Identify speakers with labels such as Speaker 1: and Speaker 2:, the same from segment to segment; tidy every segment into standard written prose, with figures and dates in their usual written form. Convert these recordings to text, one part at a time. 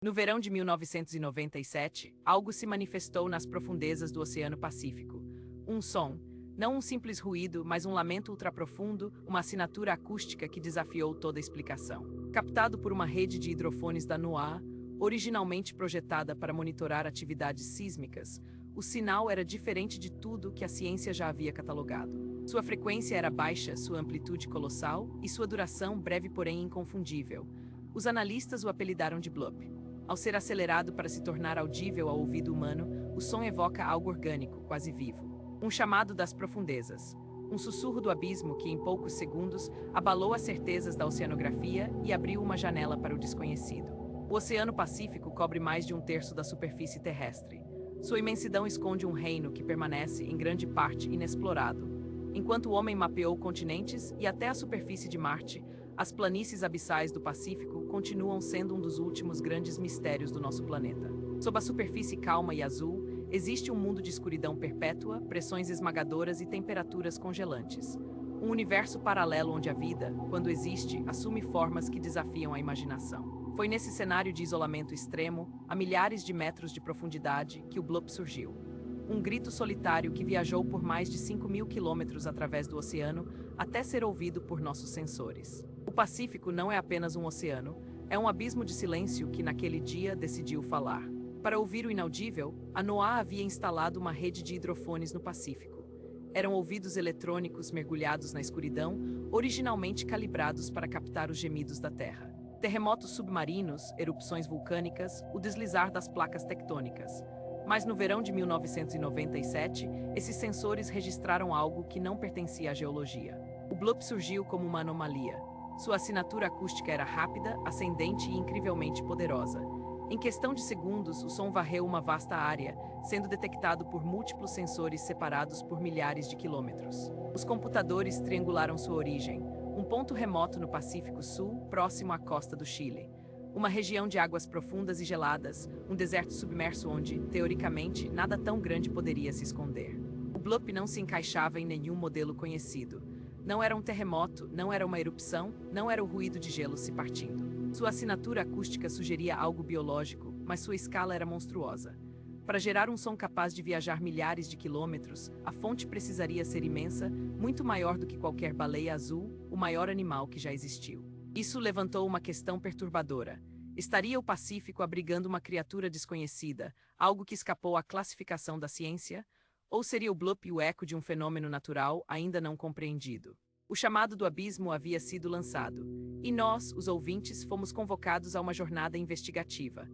Speaker 1: No verão de 1997, algo se manifestou nas profundezas do Oceano Pacífico. Um som, não um simples ruído, mas um lamento ultraprofundo, uma assinatura acústica que desafiou toda explicação. Captado por uma rede de hidrofones da NOAA, originalmente projetada para monitorar atividades sísmicas, o sinal era diferente de tudo que a ciência já havia catalogado. Sua frequência era baixa, sua amplitude colossal e sua duração breve, porém inconfundível. Os analistas o apelidaram de Bloop. Ao ser acelerado para se tornar audível ao ouvido humano, o som evoca algo orgânico, quase vivo. Um chamado das profundezas. Um sussurro do abismo que, em poucos segundos, abalou as certezas da oceanografia e abriu uma janela para o desconhecido. O Oceano Pacífico cobre mais de um terço da superfície terrestre. Sua imensidão esconde um reino que permanece, em grande parte, inexplorado. Enquanto o homem mapeou continentes e até a superfície de Marte, as planícies abissais do Pacífico continuam sendo um dos últimos grandes mistérios do nosso planeta. Sob a superfície calma e azul, existe um mundo de escuridão perpétua, pressões esmagadoras e temperaturas congelantes. Um universo paralelo onde a vida, quando existe, assume formas que desafiam a imaginação. Foi nesse cenário de isolamento extremo, a milhares de metros de profundidade, que o Bloop surgiu. Um grito solitário que viajou por mais de 5.000 quilômetros através do oceano até ser ouvido por nossos sensores. O Pacífico não é apenas um oceano, é um abismo de silêncio que naquele dia decidiu falar. Para ouvir o inaudível, a NOAA havia instalado uma rede de hidrofones no Pacífico. Eram ouvidos eletrônicos mergulhados na escuridão, originalmente calibrados para captar os gemidos da Terra. Terremotos submarinos, erupções vulcânicas, o deslizar das placas tectônicas. Mas no verão de 1997, esses sensores registraram algo que não pertencia à geologia. O Bloop surgiu como uma anomalia. Sua assinatura acústica era rápida, ascendente e incrivelmente poderosa. Em questão de segundos, o som varreu uma vasta área, sendo detectado por múltiplos sensores separados por milhares de quilômetros. Os computadores triangularam sua origem, um ponto remoto no Pacífico Sul, próximo à costa do Chile. Uma região de águas profundas e geladas, um deserto submerso onde, teoricamente, nada tão grande poderia se esconder. O Bloop não se encaixava em nenhum modelo conhecido. Não era um terremoto, não era uma erupção, não era o ruído de gelo se partindo. Sua assinatura acústica sugeria algo biológico, mas sua escala era monstruosa. Para gerar um som capaz de viajar milhares de quilômetros, a fonte precisaria ser imensa, muito maior do que qualquer baleia azul, o maior animal que já existiu. Isso levantou uma questão perturbadora. Estaria o Pacífico abrigando uma criatura desconhecida, algo que escapou à classificação da ciência? Ou seria o Bloop o eco de um fenômeno natural ainda não compreendido? O chamado do abismo havia sido lançado, e nós, os ouvintes, fomos convocados a uma jornada investigativa.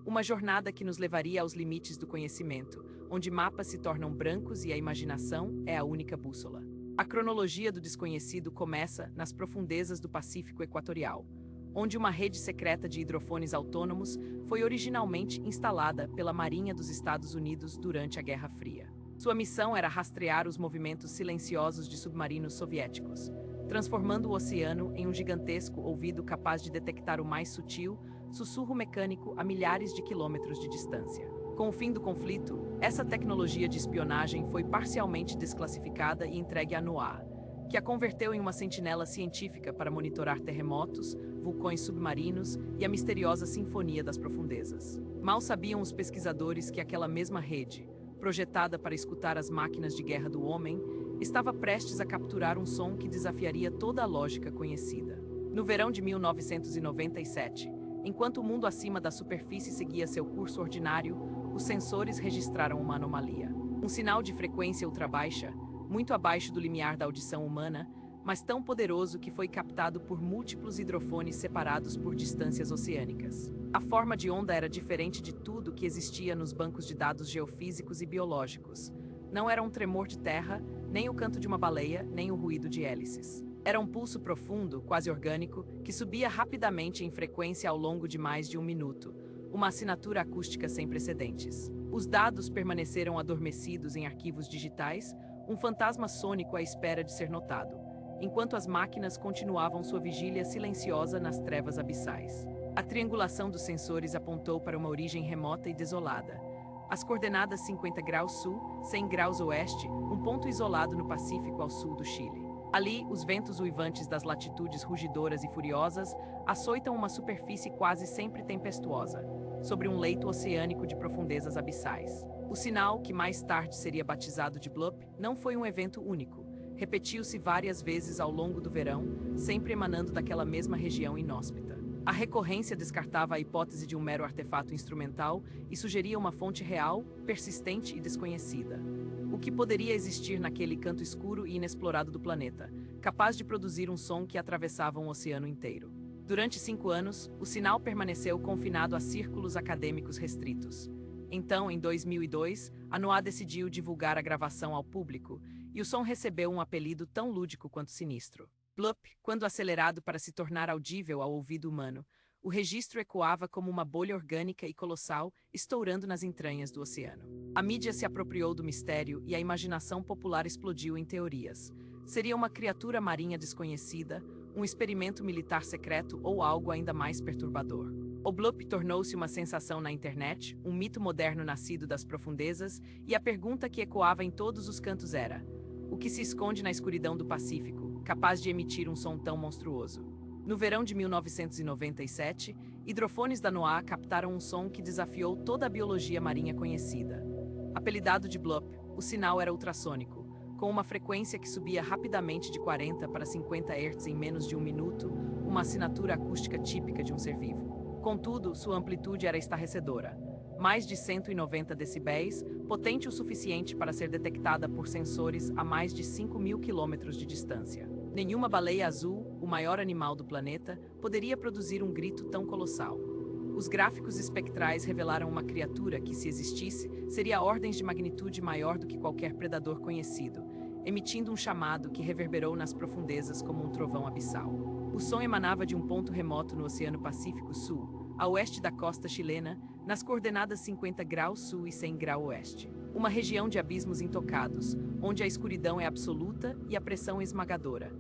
Speaker 1: Uma jornada que nos levaria aos limites do conhecimento, onde mapas se tornam brancos e a imaginação é a única bússola. A cronologia do desconhecido começa nas profundezas do Pacífico Equatorial, onde uma rede secreta de hidrofones autônomos foi originalmente instalada pela Marinha dos Estados Unidos durante a Guerra Fria. Sua missão era rastrear os movimentos silenciosos de submarinos soviéticos, transformando o oceano em um gigantesco ouvido capaz de detectar o mais sutil sussurro mecânico a milhares de quilômetros de distância. Com o fim do conflito, essa tecnologia de espionagem foi parcialmente desclassificada e entregue à NOAA, que a converteu em uma sentinela científica para monitorar terremotos, vulcões submarinos e a misteriosa sinfonia das profundezas. Mal sabiam os pesquisadores que aquela mesma rede, projetada para escutar as máquinas de guerra do homem, estava prestes a capturar um som que desafiaria toda a lógica conhecida. No verão de 1997, enquanto o mundo acima da superfície seguia seu curso ordinário, os sensores registraram uma anomalia. Um sinal de frequência ultrabaixa, muito abaixo do limiar da audição humana, mas tão poderoso que foi captado por múltiplos hidrofones separados por distâncias oceânicas. A forma de onda era diferente de tudo que existia nos bancos de dados geofísicos e biológicos. Não era um tremor de terra, nem o canto de uma baleia, nem o ruído de hélices. Era um pulso profundo, quase orgânico, que subia rapidamente em frequência ao longo de mais de um minuto, uma assinatura acústica sem precedentes. Os dados permaneceram adormecidos em arquivos digitais, um fantasma sônico à espera de ser notado, enquanto as máquinas continuavam sua vigília silenciosa nas trevas abissais. A triangulação dos sensores apontou para uma origem remota e desolada. As coordenadas 50 graus sul, 100 graus oeste, um ponto isolado no Pacífico ao sul do Chile. Ali, os ventos uivantes das latitudes rugidoras e furiosas açoitam uma superfície quase sempre tempestuosa. sobre um leito oceânico de profundezas abissais. O sinal, que mais tarde seria batizado de Bloop, não foi um evento único. Repetiu-se várias vezes ao longo do verão, sempre emanando daquela mesma região inóspita. A recorrência descartava a hipótese de um mero artefato instrumental e sugeria uma fonte real, persistente e desconhecida. O que poderia existir naquele canto escuro e inexplorado do planeta, capaz de produzir um som que atravessava um oceano inteiro? Durante 5 anos, o sinal permaneceu confinado a círculos acadêmicos restritos. Então, em 2002, a NOAA decidiu divulgar a gravação ao público, e o som recebeu um apelido tão lúdico quanto sinistro. Bloop, quando acelerado para se tornar audível ao ouvido humano, o registro ecoava como uma bolha orgânica e colossal estourando nas entranhas do oceano. A mídia se apropriou do mistério e a imaginação popular explodiu em teorias. Seria uma criatura marinha desconhecida, um experimento militar secreto ou algo ainda mais perturbador? O Bloop tornou-se uma sensação na internet, um mito moderno nascido das profundezas, e a pergunta que ecoava em todos os cantos era: o que se esconde na escuridão do Pacífico, capaz de emitir um som tão monstruoso? No verão de 1997, hidrofones da NOAA captaram um som que desafiou toda a biologia marinha conhecida. Apelidado de Bloop, o sinal era ultrassônico, com uma frequência que subia rapidamente de 40 para 50 Hz em menos de um minuto, uma assinatura acústica típica de um ser vivo. Contudo, sua amplitude era estarrecedora. Mais de 190 decibéis, potente o suficiente para ser detectada por sensores a mais de 5.000 quilômetros de distância. Nenhuma baleia azul, o maior animal do planeta, poderia produzir um grito tão colossal. Os gráficos espectrais revelaram uma criatura que, se existisse, seria ordens de magnitude maior do que qualquer predador conhecido, emitindo um chamado que reverberou nas profundezas como um trovão abissal. O som emanava de um ponto remoto no Oceano Pacífico Sul, a oeste da costa chilena, nas coordenadas 50 graus sul e 100 graus oeste. Uma região de abismos intocados, onde a escuridão é absoluta e a pressão esmagadora.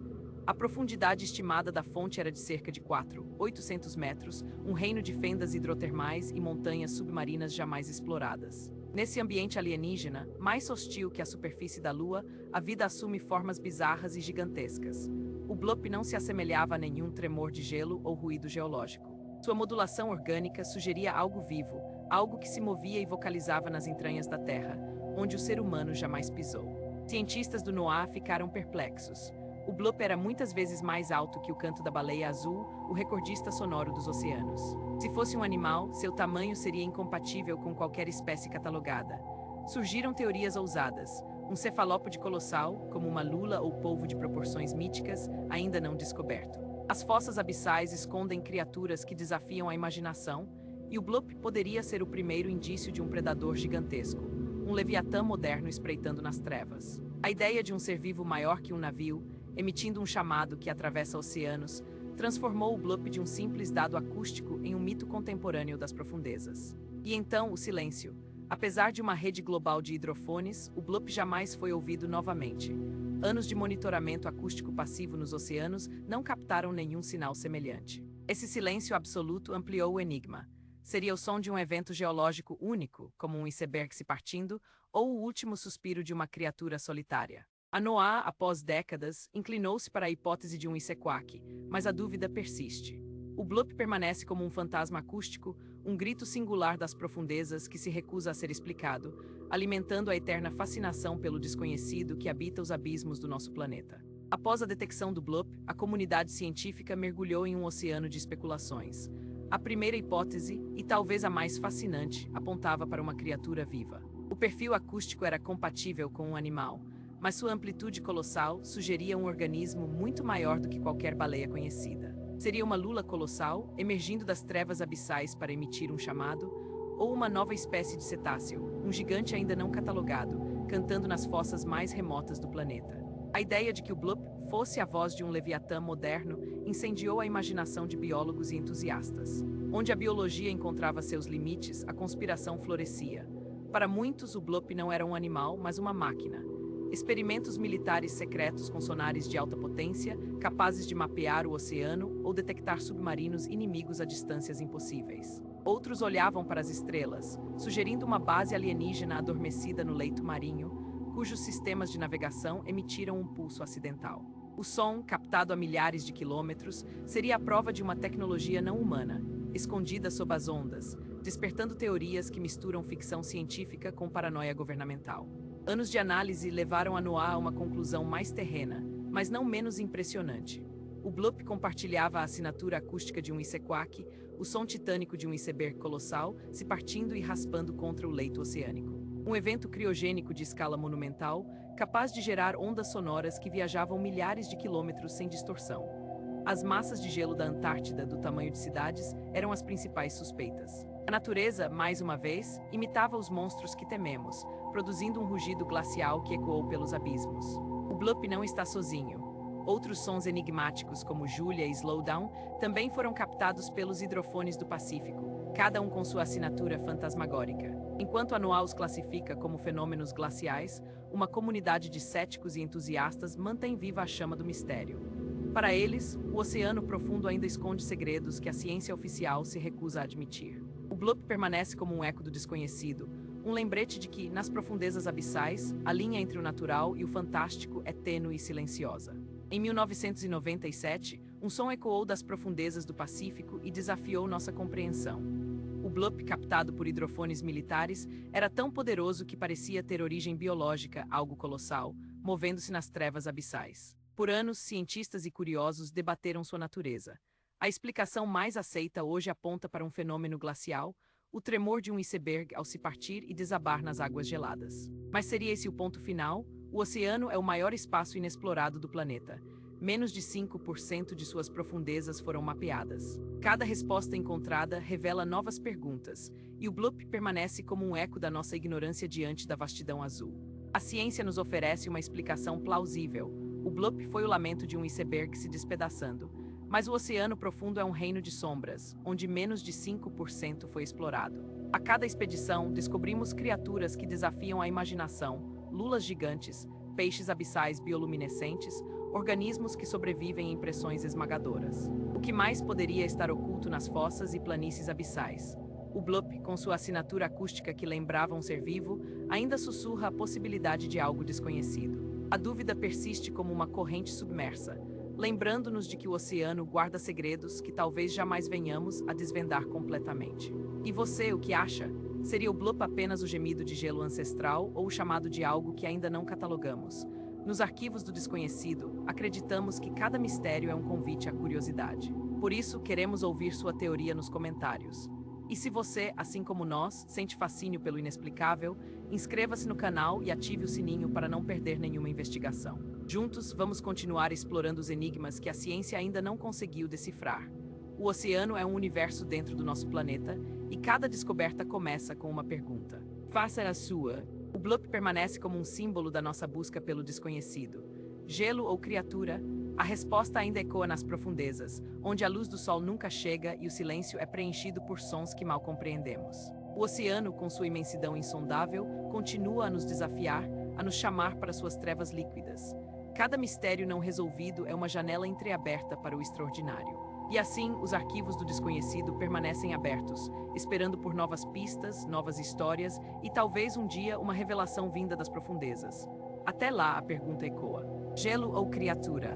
Speaker 1: A profundidade estimada da fonte era de cerca de 4.800 metros, um reino de fendas hidrotermais e montanhas submarinas jamais exploradas. Nesse ambiente alienígena, mais hostil que a superfície da Lua, a vida assume formas bizarras e gigantescas. O Bloop não se assemelhava a nenhum tremor de gelo ou ruído geológico. Sua modulação orgânica sugeria algo vivo, algo que se movia e vocalizava nas entranhas da Terra, onde o ser humano jamais pisou. Cientistas do NOAA ficaram perplexos. O Bloop era muitas vezes mais alto que o canto da baleia azul, o recordista sonoro dos oceanos. Se fosse um animal, seu tamanho seria incompatível com qualquer espécie catalogada. Surgiram teorias ousadas. Um cefalópode colossal, como uma lula ou polvo de proporções míticas, ainda não descoberto. As fossas abissais escondem criaturas que desafiam a imaginação, e o Bloop poderia ser o primeiro indício de um predador gigantesco, um leviatã moderno espreitando nas trevas. A ideia de um ser vivo maior que um navio, emitindo um chamado que atravessa oceanos, transformou o Bloop de um simples dado acústico em um mito contemporâneo das profundezas. E então, o silêncio. Apesar de uma rede global de hidrofones, o Bloop jamais foi ouvido novamente. Anos de monitoramento acústico passivo nos oceanos não captaram nenhum sinal semelhante. Esse silêncio absoluto ampliou o enigma. Seria o som de um evento geológico único, como um iceberg se partindo, ou o último suspiro de uma criatura solitária? A NOAA, após décadas, inclinou-se para a hipótese de um Isequack, mas a dúvida persiste. O Bloop permanece como um fantasma acústico, um grito singular das profundezas que se recusa a ser explicado, alimentando a eterna fascinação pelo desconhecido que habita os abismos do nosso planeta. Após a detecção do Bloop, a comunidade científica mergulhou em um oceano de especulações. A primeira hipótese, e talvez a mais fascinante, apontava para uma criatura viva. O perfil acústico era compatível com um animal, mas sua amplitude colossal sugeria um organismo muito maior do que qualquer baleia conhecida. Seria uma lula colossal, emergindo das trevas abissais para emitir um chamado, ou uma nova espécie de cetáceo, um gigante ainda não catalogado, cantando nas fossas mais remotas do planeta. A ideia de que o Bloop fosse a voz de um leviatã moderno incendiou a imaginação de biólogos e entusiastas. Onde a biologia encontrava seus limites, a conspiração florescia. Para muitos, o Bloop não era um animal, mas uma máquina. Experimentos militares secretos com sonares de alta potência, capazes de mapear o oceano ou detectar submarinos inimigos a distâncias impossíveis. Outros olhavam para as estrelas, sugerindo uma base alienígena adormecida no leito marinho, cujos sistemas de navegação emitiram um pulso acidental. O som, captado a milhares de quilômetros, seria a prova de uma tecnologia não humana, escondida sob as ondas, despertando teorias que misturam ficção científica com paranoia governamental. Anos de análise levaram a Noah a uma conclusão mais terrena, mas não menos impressionante. O Bloop compartilhava a assinatura acústica de um Isequack, o som titânico de um iceberg colossal se partindo e raspando contra o leito oceânico. Um evento criogênico de escala monumental, capaz de gerar ondas sonoras que viajavam milhares de quilômetros sem distorção. As massas de gelo da Antártida, do tamanho de cidades, eram as principais suspeitas. A natureza, mais uma vez, imitava os monstros que tememos, produzindo um rugido glacial que ecoou pelos abismos. O Bloop não está sozinho. Outros sons enigmáticos, como Julia e Slowdown, também foram captados pelos hidrofones do Pacífico, cada um com sua assinatura fantasmagórica. Enquanto a NOAA os classifica como fenômenos glaciais, uma comunidade de céticos e entusiastas mantém viva a chama do mistério. Para eles, o oceano profundo ainda esconde segredos que a ciência oficial se recusa a admitir. O Bloop permanece como um eco do desconhecido, um lembrete de que, nas profundezas abissais, a linha entre o natural e o fantástico é tênue e silenciosa. Em 1997, um som ecoou das profundezas do Pacífico e desafiou nossa compreensão. O Bloop, captado por hidrofones militares, era tão poderoso que parecia ter origem biológica, algo colossal, movendo-se nas trevas abissais. Por anos, cientistas e curiosos debateram sua natureza. A explicação mais aceita hoje aponta para um fenômeno glacial, o tremor de um iceberg ao se partir e desabar nas águas geladas. Mas seria esse o ponto final? O oceano é o maior espaço inexplorado do planeta. Menos de 5% de suas profundezas foram mapeadas. Cada resposta encontrada revela novas perguntas, e o Bloop permanece como um eco da nossa ignorância diante da vastidão azul. A ciência nos oferece uma explicação plausível. O Bloop foi o lamento de um iceberg se despedaçando, mas o oceano profundo é um reino de sombras, onde menos de 5% foi explorado. A cada expedição, descobrimos criaturas que desafiam a imaginação, lulas gigantes, peixes abissais bioluminescentes, organismos que sobrevivem em pressões esmagadoras. O que mais poderia estar oculto nas fossas e planícies abissais? O Bloop, com sua assinatura acústica que lembrava um ser vivo, ainda sussurra a possibilidade de algo desconhecido. A dúvida persiste como uma corrente submersa, lembrando-nos de que o oceano guarda segredos que talvez jamais venhamos a desvendar completamente. E você, o que acha? Seria o Bloop apenas o gemido de gelo ancestral ou o chamado de algo que ainda não catalogamos? Nos arquivos do desconhecido, acreditamos que cada mistério é um convite à curiosidade. Por isso, queremos ouvir sua teoria nos comentários. E se você, assim como nós, sente fascínio pelo inexplicável, inscreva-se no canal e ative o sininho para não perder nenhuma investigação. Juntos, vamos continuar explorando os enigmas que a ciência ainda não conseguiu decifrar. O oceano é um universo dentro do nosso planeta, e cada descoberta começa com uma pergunta. Faça a sua. O Bloop permanece como um símbolo da nossa busca pelo desconhecido. Gelo ou criatura? A resposta ainda ecoa nas profundezas, onde a luz do sol nunca chega e o silêncio é preenchido por sons que mal compreendemos. O oceano, com sua imensidão insondável, continua a nos desafiar, a nos chamar para suas trevas líquidas. Cada mistério não resolvido é uma janela entreaberta para o extraordinário. E assim, os arquivos do desconhecido permanecem abertos, esperando por novas pistas, novas histórias e talvez um dia uma revelação vinda das profundezas. Até lá, a pergunta ecoa: gelo ou criatura?